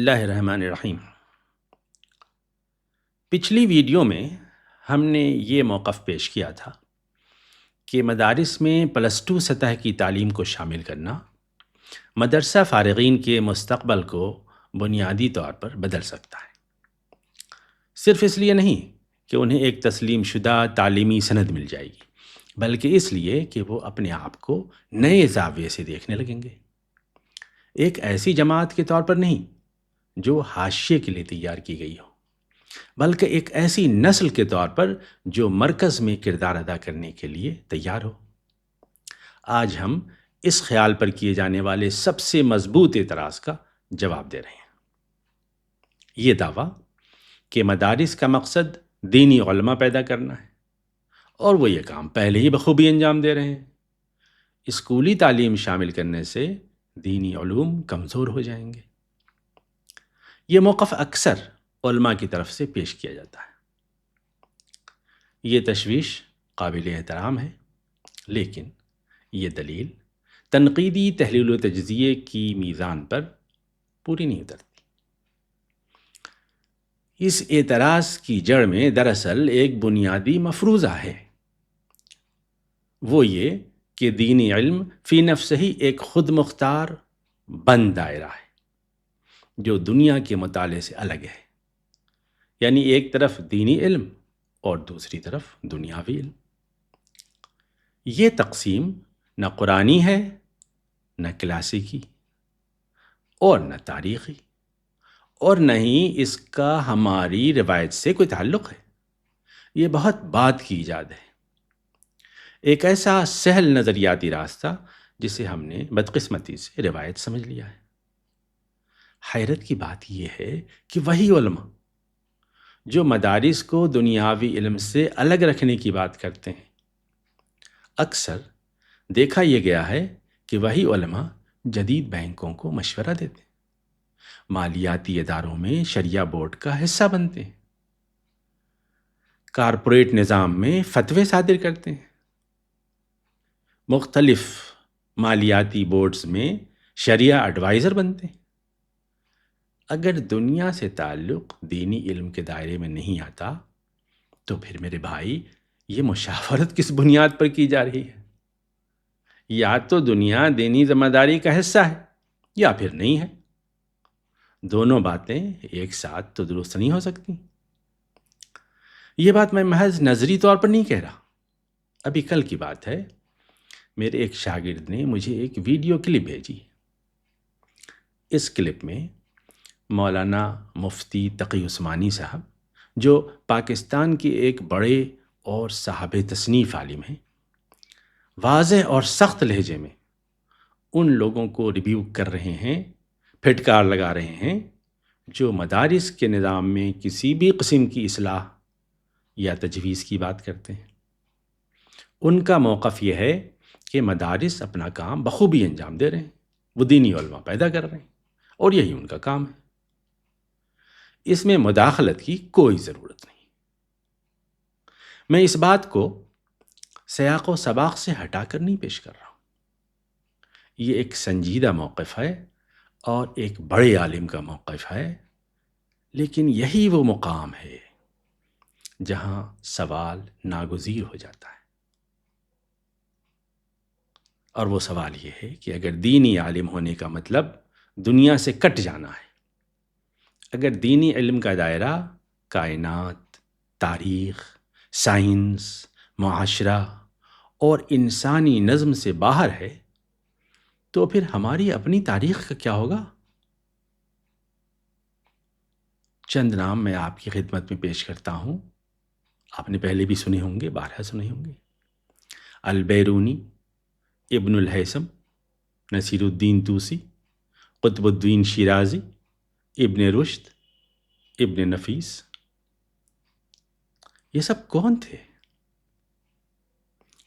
اللہ الرحمن الرحیم۔ پچھلی ویڈیو میں ہم نے یہ موقف پیش کیا تھا کہ مدارس میں +2 سطح کی تعلیم کو شامل کرنا مدرسہ فارغین کے مستقبل کو بنیادی طور پر بدل سکتا ہے، صرف اس لیے نہیں کہ انہیں ایک تسلیم شدہ تعلیمی سند مل جائے گی، بلکہ اس لیے کہ وہ اپنے آپ کو نئے زاویے سے دیکھنے لگیں گے، ایک ایسی جماعت کے طور پر نہیں جو حاشیے کے لیے تیار کی گئی ہو، بلکہ ایک ایسی نسل کے طور پر جو مرکز میں کردار ادا کرنے کے لیے تیار ہو۔ آج ہم اس خیال پر کیے جانے والے سب سے مضبوط اعتراض کا جواب دے رہے ہیں۔ یہ دعویٰ کہ مدارس کا مقصد دینی علماء پیدا کرنا ہے اور وہ یہ کام پہلے ہی بخوبی انجام دے رہے ہیں، اسکولی تعلیم شامل کرنے سے دینی علوم کمزور ہو جائیں گے۔ یہ موقف اکثر علماء کی طرف سے پیش کیا جاتا ہے۔ یہ تشویش قابل احترام ہے، لیکن یہ دلیل تنقیدی تحلیل و تجزیے کی میزان پر پوری نہیں اترتی۔ اس اعتراض کی جڑ میں دراصل ایک بنیادی مفروضہ ہے، وہ یہ کہ دینی علم فی نفسہ ہی ایک خود مختار بند دائرہ ہے جو دنیا کے مطالعے سے الگ ہے، یعنی ایک طرف دینی علم اور دوسری طرف دنیاوی علم۔ یہ تقسیم نہ قرآنی ہے، نہ کلاسیکی، اور نہ تاریخی، اور نہ ہی اس کا ہماری روایت سے کوئی تعلق ہے۔ یہ بہت بعد کی ایجاد ہے، ایک ایسا سہل نظریاتی راستہ جسے ہم نے بدقسمتی سے روایت سمجھ لیا ہے۔ حیرت کی بات یہ ہے کہ وہی علماء جو مدارس کو دنیاوی علم سے الگ رکھنے کی بات کرتے ہیں، اکثر دیکھا یہ گیا ہے کہ وہی علماء جدید بینکوں کو مشورہ دیتے ہیں، مالیاتی اداروں میں شریعہ بورڈ کا حصہ بنتے ہیں، کارپوریٹ نظام میں فتوے صادر کرتے ہیں، مختلف مالیاتی بورڈز میں شریعہ ایڈوائزر بنتے ہیں۔ اگر دنیا سے تعلق دینی علم کے دائرے میں نہیں آتا تو پھر میرے بھائی یہ مشاورت کس بنیاد پر کی جا رہی ہے؟ یا تو دنیا دینی ذمہ داری کا حصہ ہے یا پھر نہیں ہے، دونوں باتیں ایک ساتھ تو درست نہیں ہو سکتی۔ یہ بات میں محض نظری طور پر نہیں کہہ رہا۔ ابھی کل کی بات ہے، میرے ایک شاگرد نے مجھے ایک ویڈیو کلپ بھیجی۔ اس کلپ میں مولانا مفتی تقی عثمانی صاحب، جو پاکستان کے ایک بڑے اور صاحب تصنیف عالم ہیں، واضح اور سخت لہجے میں ان لوگوں کو ریبیو کر رہے ہیں، پھٹکار لگا رہے ہیں جو مدارس کے نظام میں کسی بھی قسم کی اصلاح یا تجویز کی بات کرتے ہیں۔ ان کا موقف یہ ہے کہ مدارس اپنا کام بخوبی انجام دے رہے ہیں، وہ دینی علماء پیدا کر رہے ہیں اور یہی ان کا کام ہے، اس میں مداخلت کی کوئی ضرورت نہیں۔ میں اس بات کو سیاق و سباق سے ہٹا کر نہیں پیش کر رہا ہوں، یہ ایک سنجیدہ موقف ہے اور ایک بڑے عالم کا موقف ہے، لیکن یہی وہ مقام ہے جہاں سوال ناگزیر ہو جاتا ہے، اور وہ سوال یہ ہے کہ اگر دینی عالم ہونے کا مطلب دنیا سے کٹ جانا ہے، اگر دینی علم کا دائرہ کائنات، تاریخ، سائنس، معاشرہ اور انسانی نظم سے باہر ہے، تو پھر ہماری اپنی تاریخ کا کیا ہوگا؟ چند نام میں آپ کی خدمت میں پیش کرتا ہوں، آپ نے پہلے بھی سنے ہوں گے، بارہا سنے ہوں گے۔ البیرونی، ابن الہیثم، نصیر الدین طوسی، قطب الدین شیرازی، ابن رشد، ابن نفیس۔ یہ سب کون تھے؟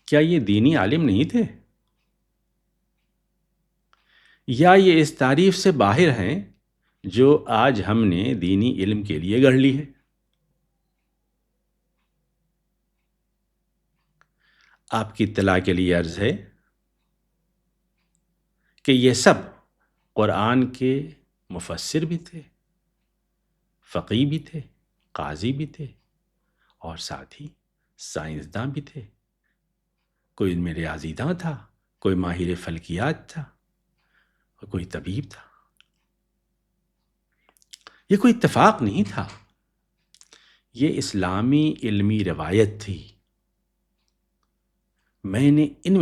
کیا یہ دینی عالم نہیں تھے؟ یا یہ اس تعریف سے باہر ہیں جو آج ہم نے دینی علم کے لیے گڑھ لی ہے؟ آپ کی اطلاع کے لیے عرض ہے کہ یہ سب قرآن کے مفسر بھی تھے فقی بھی تھے، قاضی بھی تھے، اور ساتھ ہی سائنسداں بھی تھے۔ کوئی ان میں ریاضی داں تھا، کوئی ماہر فلکیات تھا، اور کوئی طبیب تھا۔ یہ کوئی اتفاق نہیں تھا، یہ اسلامی علمی روایت تھی۔ میں نے ان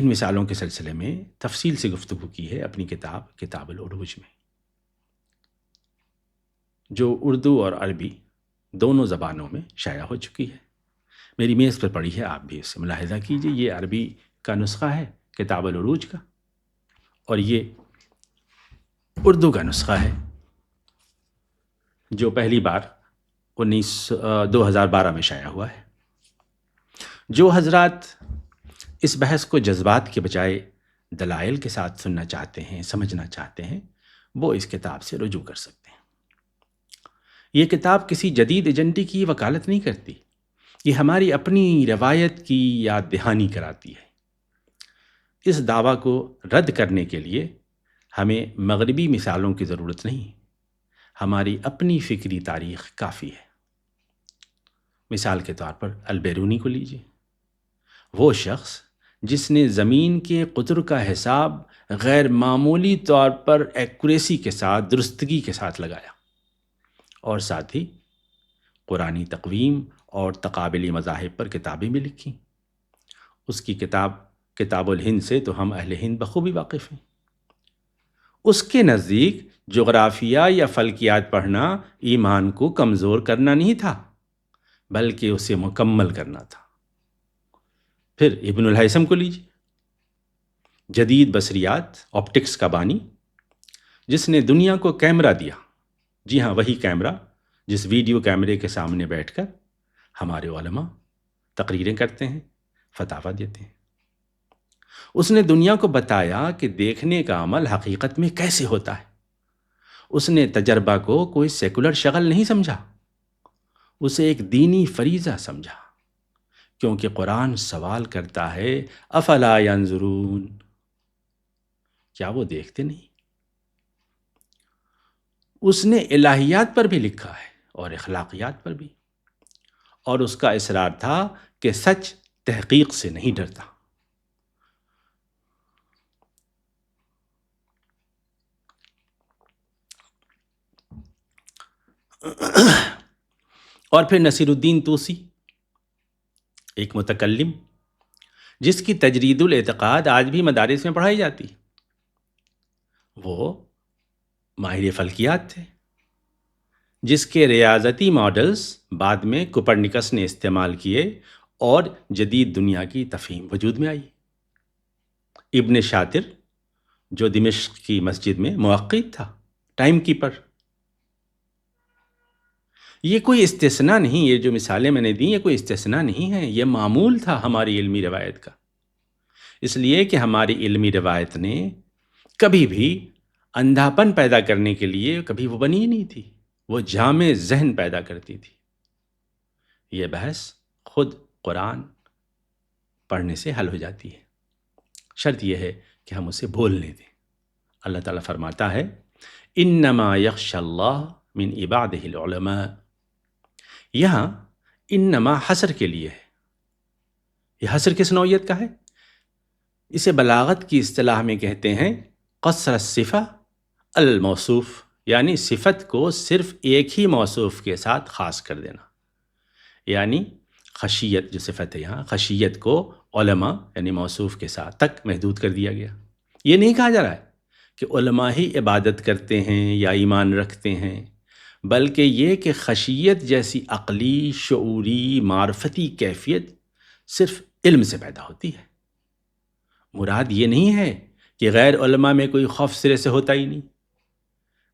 مثالوں کے سلسلے میں تفصیل سے گفتگو کی ہے اپنی کتاب العروج میں، جو اردو اور عربی دونوں زبانوں میں شائع ہو چکی ہے۔ میری میز پر پڑی ہے، آپ بھی اسے ملاحظہ کیجئے۔ یہ عربی کا نسخہ ہے کتاب العروج کا، اور یہ اردو کا نسخہ ہے جو پہلی بار 2012 میں شائع ہوا ہے۔ جو حضرات اس بحث کو جذبات کے بجائے دلائل کے ساتھ سننا چاہتے ہیں، سمجھنا چاہتے ہیں، وہ اس کتاب سے رجوع کر سکتے ہیں۔ یہ کتاب کسی جدید ایجنڈے کی وکالت نہیں کرتی، یہ ہماری اپنی روایت کی یاد دہانی کراتی ہے۔ اس دعویٰ کو رد کرنے کے لیے ہمیں مغربی مثالوں کی ضرورت نہیں، ہماری اپنی فکری تاریخ کافی ہے۔ مثال کے طور پر البیرونی کو لیجیے، وہ شخص جس نے زمین کے قطر کا حساب غیر معمولی طور پر ایکوریسی کے ساتھ، درستگی کے ساتھ لگایا، اور ساتھ ہی قرآنی تقویم اور تقابلی مذاہب پر کتابیں بھی لکھیں۔ اس کی کتاب الہند سے تو ہم اہل ہند بخوبی واقف ہیں۔ اس کے نزدیک جغرافیہ یا فلکیات پڑھنا ایمان کو کمزور کرنا نہیں تھا، بلکہ اسے مکمل کرنا تھا۔ پھر ابن الہیثم کو لیجیے، جدید بصریات، آپٹکس کا بانی، جس نے دنیا کو کیمرہ دیا۔ جی ہاں، وہی کیمرہ جس ویڈیو کیمرے کے سامنے بیٹھ کر ہمارے علماء تقریریں کرتے ہیں، فتاویٰ دیتے ہیں۔ اس نے دنیا کو بتایا کہ دیکھنے کا عمل حقیقت میں کیسے ہوتا ہے۔ اس نے تجربہ کو کوئی سیکولر شغل نہیں سمجھا، اسے ایک دینی فریضہ سمجھا، کیونکہ قرآن سوال کرتا ہے افلا ینظرون، کیا وہ دیکھتے نہیں؟ اس نے الہیات پر بھی لکھا ہے اور اخلاقیات پر بھی، اور اس کا اصرار تھا کہ سچ تحقیق سے نہیں ڈرتا۔ اور پھر نصیر الدین طوسی، ایک متکلم جس کی تجرید الاعتقاد آج بھی مدارس میں پڑھائی جاتی، وہ ماہر فلکیات تھے، جس کے ریاضتی ماڈلز بعد میں کوپرنیکس نے استعمال کیے اور جدید دنیا کی تفہیم وجود میں آئی۔ ابن شاطر، جو دمشق کی مسجد میں موقت تھا، ٹائم کیپر، یہ کوئی استثناء نہیں، یہ جو مثالیں میں نے دیں یہ کوئی استثناء نہیں ہے، یہ معمول تھا ہماری علمی روایت کا۔ اس لیے کہ ہماری علمی روایت نے کبھی بھی اندھاپن پیدا کرنے کے لیے کبھی وہ بنی ہی نہیں تھی، وہ جامع ذہن پیدا کرتی تھی۔ یہ بحث خود قرآن پڑھنے سے حل ہو جاتی ہے، شرط یہ ہے کہ ہم اسے بولنے دیں۔ اللہ تعالیٰ فرماتا ہے انما یخشی اللہ من عبادہ العلماء۔ یہاں انما حصر کے لیے ہے۔ یہ حصر کس نوعیت کا ہے؟ اسے بلاغت کی اصطلاح میں کہتے ہیں قصر الصفہ الموصوف، یعنی صفت کو صرف ایک ہی موصوف کے ساتھ خاص کر دینا۔ یعنی خشیت جو صفت ہے یہاں، خشیت کو علماء یعنی موصوف کے ساتھ تک محدود کر دیا گیا۔ یہ نہیں کہا جا رہا ہے کہ علماء ہی عبادت کرتے ہیں یا ایمان رکھتے ہیں، بلکہ یہ کہ خشیت جیسی عقلی، شعوری، معرفتی کیفیت صرف علم سے پیدا ہوتی ہے۔ مراد یہ نہیں ہے کہ غیر علماء میں کوئی خوف سرے سے ہوتا ہی نہیں،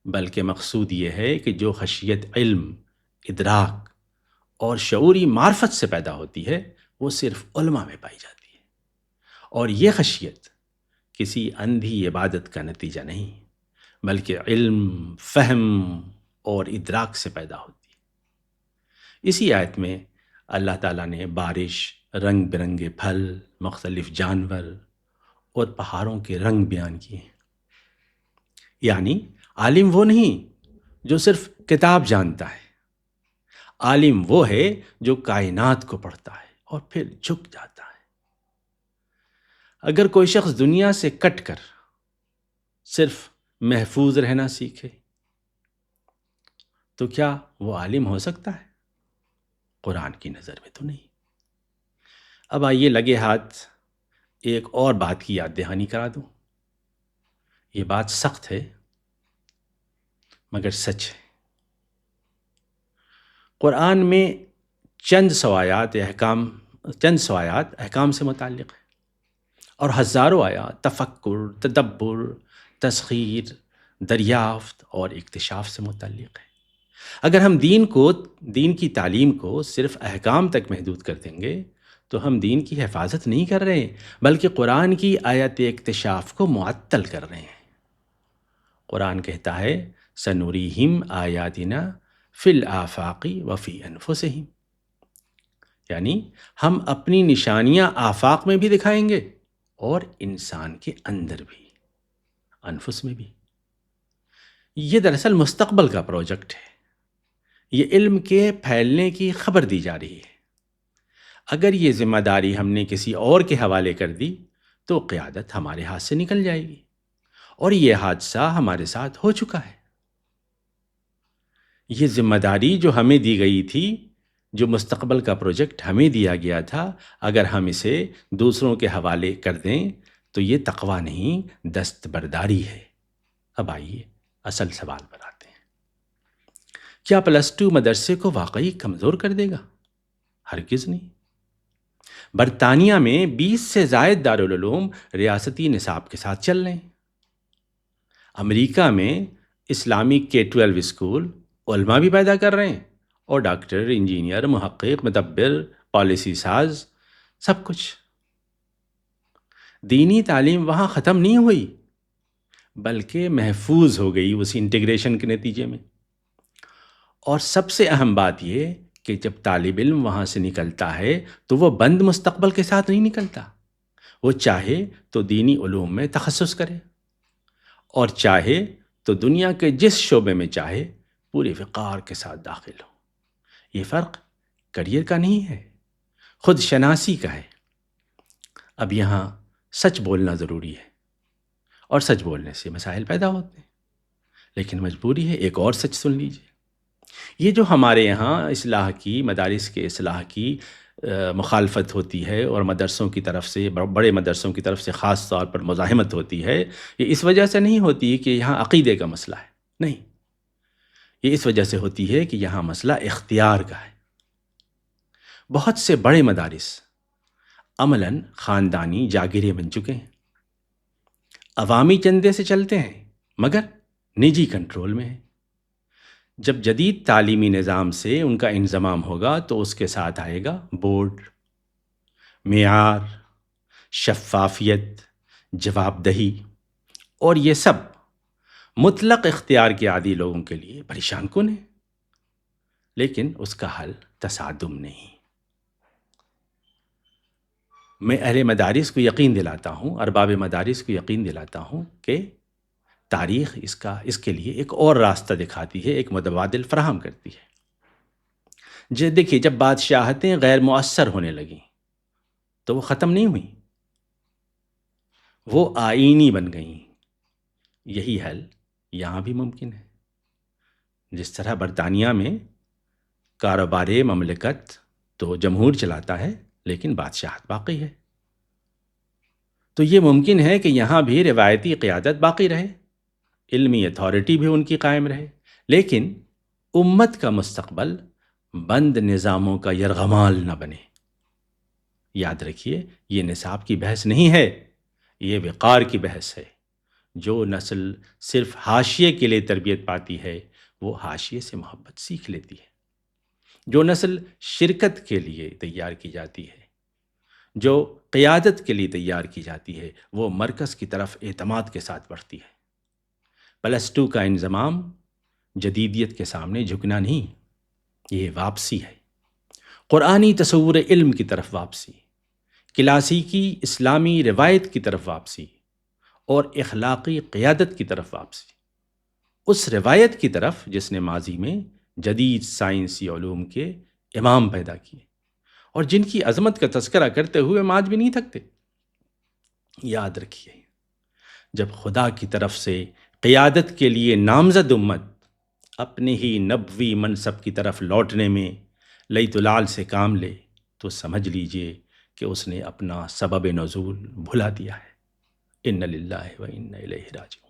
بلکہ مقصود یہ ہے کہ جو خشیت علم، ادراک اور شعوری معرفت سے پیدا ہوتی ہے وہ صرف علماء میں پائی جاتی ہے، اور یہ خشیت کسی اندھی عبادت کا نتیجہ نہیں، بلکہ علم، فہم اور ادراک سے پیدا ہوتی ہے۔ اسی آیت میں اللہ تعالیٰ نے بارش، رنگ برنگے پھل، مختلف جانور اور پہاڑوں کے رنگ بیان کیے ہیں۔ یعنی عالم وہ نہیں جو صرف کتاب جانتا ہے، عالم وہ ہے جو کائنات کو پڑھتا ہے اور پھر جھک جاتا ہے۔ اگر کوئی شخص دنیا سے کٹ کر صرف محفوظ رہنا سیکھے تو کیا وہ عالم ہو سکتا ہے؟ قرآن کی نظر میں تو نہیں۔ اب آئیے لگے ہاتھ ایک اور بات کی یاد دہانی کرا دوں۔ یہ بات سخت ہے مگر سچ ہے۔ قرآن میں چند سوایات احکام سے متعلق ہے، اور ہزاروں آیات تفکر، تدبر، تسخیر، دریافت اور اکتشاف سے متعلق ہے۔ اگر ہم دین کی تعلیم کو صرف احکام تک محدود کر دیں گے تو ہم دین کی حفاظت نہیں کر رہے بلکہ قرآن کی آیت اکتشاف کو معطل کر رہے ہیں۔ قرآن کہتا ہے سنوریہم آیاتنا فی الآفاق وفی انفسہم، یعنی ہم اپنی نشانیاں آفاق میں بھی دکھائیں گے اور انسان کے اندر بھی، انفس میں بھی۔ یہ دراصل مستقبل کا پروجیکٹ ہے، یہ علم کے پھیلنے کی خبر دی جا رہی ہے۔ اگر یہ ذمہ داری ہم نے کسی اور کے حوالے کر دی تو قیادت ہمارے ہاتھ سے نکل جائے گی، اور یہ حادثہ ہمارے ساتھ ہو چکا ہے۔ یہ ذمہ داری جو ہمیں دی گئی تھی، جو مستقبل کا پروجیکٹ ہمیں دیا گیا تھا، اگر ہم اسے دوسروں کے حوالے کر دیں تو یہ تقویٰ نہیں، دستبرداری ہے۔ اب آئیے اصل سوال پر آتے ہیں۔ کیا +2 مدرسے کو واقعی کمزور کر دے گا؟ ہرگز نہیں۔ برطانیہ میں 20 سے زائد دارالعلوم ریاستی نصاب کے ساتھ چل رہے ہیں۔ امریکہ میں اسلامک K-12 اسکول علماء بھی پیدا کر رہے ہیں، اور ڈاکٹر، انجینئر، محقق، مدبر، پالیسی ساز، سب کچھ۔ دینی تعلیم وہاں ختم نہیں ہوئی بلکہ محفوظ ہو گئی اس انٹیگریشن کے نتیجے میں۔ اور سب سے اہم بات یہ کہ جب طالب علم وہاں سے نکلتا ہے تو وہ بند مستقبل کے ساتھ نہیں نکلتا، وہ چاہے تو دینی علوم میں تخصص کرے، اور چاہے تو دنیا کے جس شعبے میں چاہے پورے وقار کے ساتھ داخل ہو۔ یہ فرق کریئر کا نہیں ہے، خود شناسی کا ہے۔ اب یہاں سچ بولنا ضروری ہے، اور سچ بولنے سے مسائل پیدا ہوتے ہیں، لیکن مجبوری ہے ایک اور سچ سن لیجیے۔ یہ جو ہمارے یہاں اصلاح کی، مدارس کے اصلاح کی مخالفت ہوتی ہے، اور مدرسوں کی طرف سے، بڑے مدرسوں کی طرف سے خاص طور پر مزاحمت ہوتی ہے، یہ اس وجہ سے نہیں ہوتی کہ یہاں عقیدے کا مسئلہ ہے، نہیں، یہ اس وجہ سے ہوتی ہے کہ یہاں مسئلہ اختیار کا ہے۔ بہت سے بڑے مدارس عملاً خاندانی جاگیریں بن چکے ہیں، عوامی چندے سے چلتے ہیں مگر نجی کنٹرول میں ہیں۔ جب جدید تعلیمی نظام سے ان کا انضمام ہوگا تو اس کے ساتھ آئے گا بورڈ، معیار، شفافیت، جواب دہی، اور یہ سب مطلق اختیار کے عادی لوگوں کے لیے پریشان کن ہے، لیکن اس کا حل تصادم نہیں۔ میں اہل مدارس کو یقین دلاتا ہوں، ارباب مدارس کو یقین دلاتا ہوں کہ تاریخ اس کے لیے ایک اور راستہ دکھاتی ہے، ایک متبادل فراہم کرتی ہے۔ دیکھیے، جب بادشاہتیں غیر مؤثر ہونے لگیں تو وہ ختم نہیں ہوئیں، وہ آئینی بن گئیں۔ یہی حل یہاں بھی ممکن ہے۔ جس طرح برطانیہ میں کاروبار مملکت تو جمہور چلاتا ہے لیکن بادشاہت باقی ہے، تو یہ ممکن ہے کہ یہاں بھی روایتی قیادت باقی رہے، علمی اتھارٹی بھی ان کی قائم رہے، لیکن امت کا مستقبل بند نظاموں کا یرغمال نہ بنے۔ یاد رکھیے، یہ نصاب کی بحث نہیں ہے، یہ وقار کی بحث ہے۔ جو نسل صرف حاشیے کے لیے تربیت پاتی ہے وہ حاشیے سے محبت سیکھ لیتی ہے۔ جو نسل شرکت کے لیے تیار کی جاتی ہے، جو قیادت کے لیے تیار کی جاتی ہے، وہ مرکز کی طرف اعتماد کے ساتھ بڑھتی ہے۔ +2 کا انضمام جدیدیت کے سامنے جھکنا نہیں، یہ واپسی ہے، قرآنی تصور علم کی طرف واپسی، کلاسیکی اسلامی روایت کی طرف واپسی، اور اخلاقی قیادت کی طرف واپسی۔ اس روایت کی طرف جس نے ماضی میں جدید سائنسی علوم کے امام پیدا کیے اور جن کی عظمت کا تذکرہ کرتے ہوئے ہم آج بھی نہیں تھکتے۔ یاد رکھیے، جب خدا کی طرف سے قیادت کے لیے نامزد امت اپنے ہی نبوی منصب کی طرف لوٹنے میں لیت لال سے کام لے تو سمجھ لیجئے کہ اس نے اپنا سبب نزول بھلا دیا ہے۔ ان للہ و انا الیہ راجعون۔